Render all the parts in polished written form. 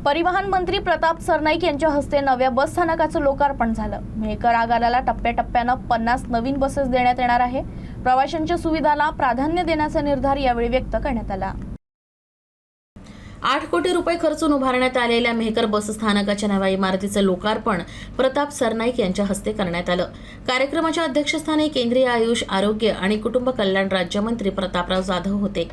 परिवहन मंत्री प्रताप सरनाईक यांच्या हस्ते नव्या बस स्थानकाचं लोकार्पण झालं। मेहकर आगाराला टप्प्याटप्प्यानं 50 नवीन बसेस देण्यात येणार आहे। प्रवाशांच्या सुविधाला प्राधान्य देण्याचा निर्धार यावेळी व्यक्त करण्यात आला। 8 कोटी रुपये खर्चून उभारण्यात आलेल्या मेहकर बस स्थानकाच्या नव्या इमारतीचं लोकार्पण प्रताप सरनाईक यांच्या हस्ते करण्यात आलं। कार्यक्रमाच्या अध्यक्षस्थानी केंद्रीय आयुष, आरोग्य आणि कुटुंब कल्याण राज्यमंत्री प्रतापराव जाधव होते।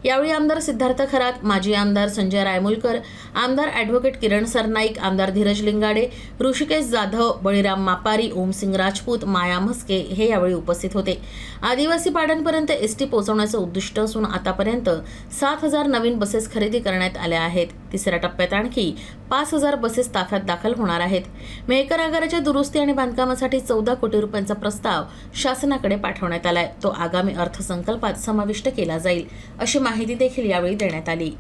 यावेळी आमदार सिद्धार्थ खरात, माजी आमदार संजय रायमुलकर, आमदार ॲडव्होकेट किरण सरनाईक, आमदार धीरज लिंगाडे, ऋषिकेश जाधव, बळीराम मापारी, ओमसिंग राजपूत, माया म्हस्के हे यावेळी उपस्थित होते। आदिवासी पाड्यांपर्यंत एसटी पोहोचवण्याचं उद्दिष्ट असून आतापर्यंत 7,000 नवीन बसेस खरेदी करण्यात आल्या आहेत। तिसऱ्या टप्प्यात आणखी 5,000 बसेस ताफ्यात दाखल होणार आहेत। मेहकर आगाराच्या दुरुस्ती आणि बांधकामासाठी 14 कोटी रुपयांचा प्रस्ताव शासनाकडे पाठवण्यात आलाय। तो आगामी अर्थसंकल्पात समाविष्ट केला जाईल, अशी माहिती देखील यावेळी देण्यात आली।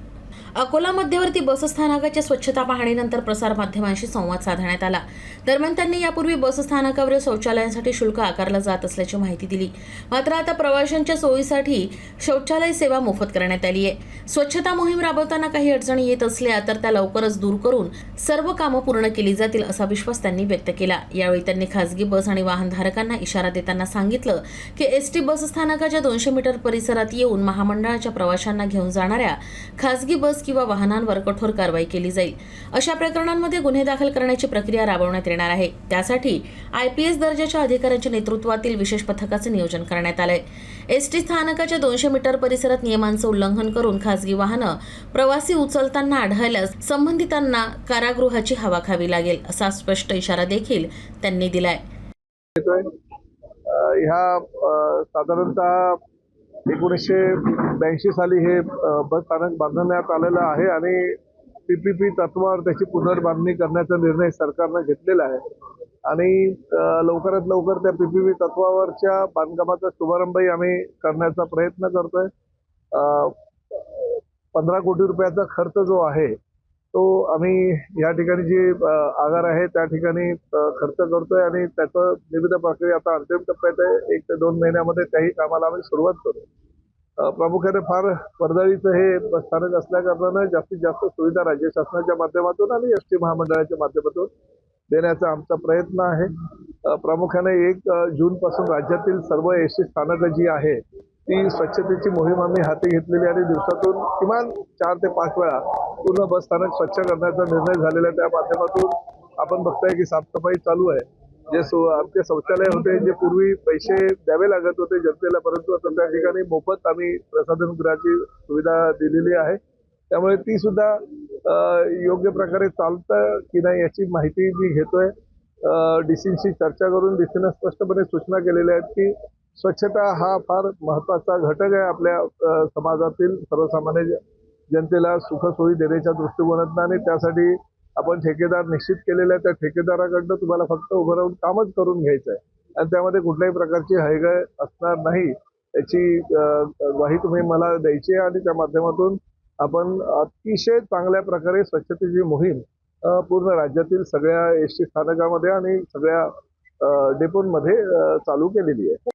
अकोला मध्यवर्ती बसस्थानकाच्या स्वच्छता पाहणीनंतर प्रसारमाध्यमांशी संवाद साधण्यात आला। दरम्यान त्यांनी यापूर्वी बसस्थानकावरील शौचालयांसाठी शुल्क आकारलं जात असल्याची माहिती दिली। मात्र आता प्रवाशांच्या सोयीसाठी शौचालय सेवा मोफत करण्यात आली आहे। स्वच्छता मोहीम राबवताना काही अडचणी येत असल्या तर त्या लवकरच दूर करून सर्व कामं पूर्ण केली जातील, असा विश्वास त्यांनी व्यक्त केला। यावेळी त्यांनी खासगी बस आणि वाहनधारकांना इशारा देताना सांगितलं की एसटी बसस्थानकाच्या 200 मीटर परिसरात येऊन महामंडळाच्या प्रवाशांना घेऊन जाणाऱ्या खासगी बस किंवा वाहनांवर कठोर कारवाई केली जाईल। अशा प्रकरणांमध्ये गुन्हे दाखल करण्याची प्रक्रिया राबवण्यात येणार आहे। त्यासाठी IPS दर्जाच्या अधिकाऱ्यांच्या नेतृत्वातील विशेष पथकाचे नियोजन करण्यात आलंय। एसटी स्थानकाच्या 200 मीटर परिसरात नियमांचं उल्लंघन करून खासगी वाहनं प्रवासी उचलताना आढळल्यास संबंधितांना कारागृहाची हवा खावी लागेल, असा स्पष्ट इशारा देखील त्यांनी दिलाय। साधारणतः 1982 साली हे बस स्थानक बांधण्यात आलेलं आहे आणि PPP तत्वावर त्याची पुनर्बांधणी करण्याचा निर्णय सरकारनं घेतलेला आहे आणि लवकरात लवकर त्या PPP तत्वावरच्या बांधकामाचा शुभारंभही आम्ही करण्याचा प्रयत्न करतोय। 15 कोटी रुपयाचा खर्च जो आहे तो आम्ही या ठिकाणी जे आगार आहे त्या ठिकाणी खर्च करतोय आणि त्याचं विविध प्रक्रिया आता अंतिम टप्प्यात आहे। 1 ते 2 महिन्यामध्ये काही कामाला आम्ही सुरुवात करू। प्रामुख्याने फार वर्दळीचं हे स्थानक असल्या कारणानं जास्तीत जास्त सुविधा राज्य शासनाच्या माध्यमातून आणि एसटी महामंडळाच्या माध्यमातून देण्याचा आमचा प्रयत्न आहे। प्रामुख्याने 1 जूनपासून राज्यातील सर्व एसटी स्थानकं जी आहे ती स्वच्छतेची मोहीम आम्ही हाती घेतलेली आणि दिवसातून किमान 4 ते 5 वेळा पूर्ण बस स्थानक स्वच्छ करण्याचा निर्णय झालेला आहे। त्या माध्यमातून आपण बघताय की साफसफाई चालू आहे। जे आमचे शौचालय होते जे पूर्वी पैसे द्यावे लागत होते जनतेला, परंतु आता त्या ठिकाणी मोफत आम्ही प्रसाधनगृहाची सुविधा दिलेली आहे। त्यामुळे ती सुद्धा योग्य प्रकारे चालतं की नाही याची माहिती मी घेतोय। डीसींशी चर्चा करून डीसीनं स्पष्टपणे सूचना केलेल्या आहेत की स्वच्छता हा फार महत्त्वाचा घटक आहे आपल्या समाजातील सर्वसामान्य जनतेला सुखसोयी देण्याच्या दृष्टिकोनातून आणि त्यासाठी आपण ठेकेदार निश्चित केलेले आहे। त्या ठेकेदाराकडनं तुम्हाला फक्त उभं राहून कामच करून घ्यायचं आहे आणि त्यामध्ये कुठल्याही प्रकारची हयगय असणार नाही याची ग्वाही तुम्ही मला द्यायची आहे आणि त्या माध्यमातून आपण अतिशय चांगल्या प्रकारे स्वच्छतेची मोहीम पूर्ण राज्यातील सगळ्या एसटी स्थानकामध्ये आणि सगळ्या डेपोंमध्ये चालू केलेली आहे।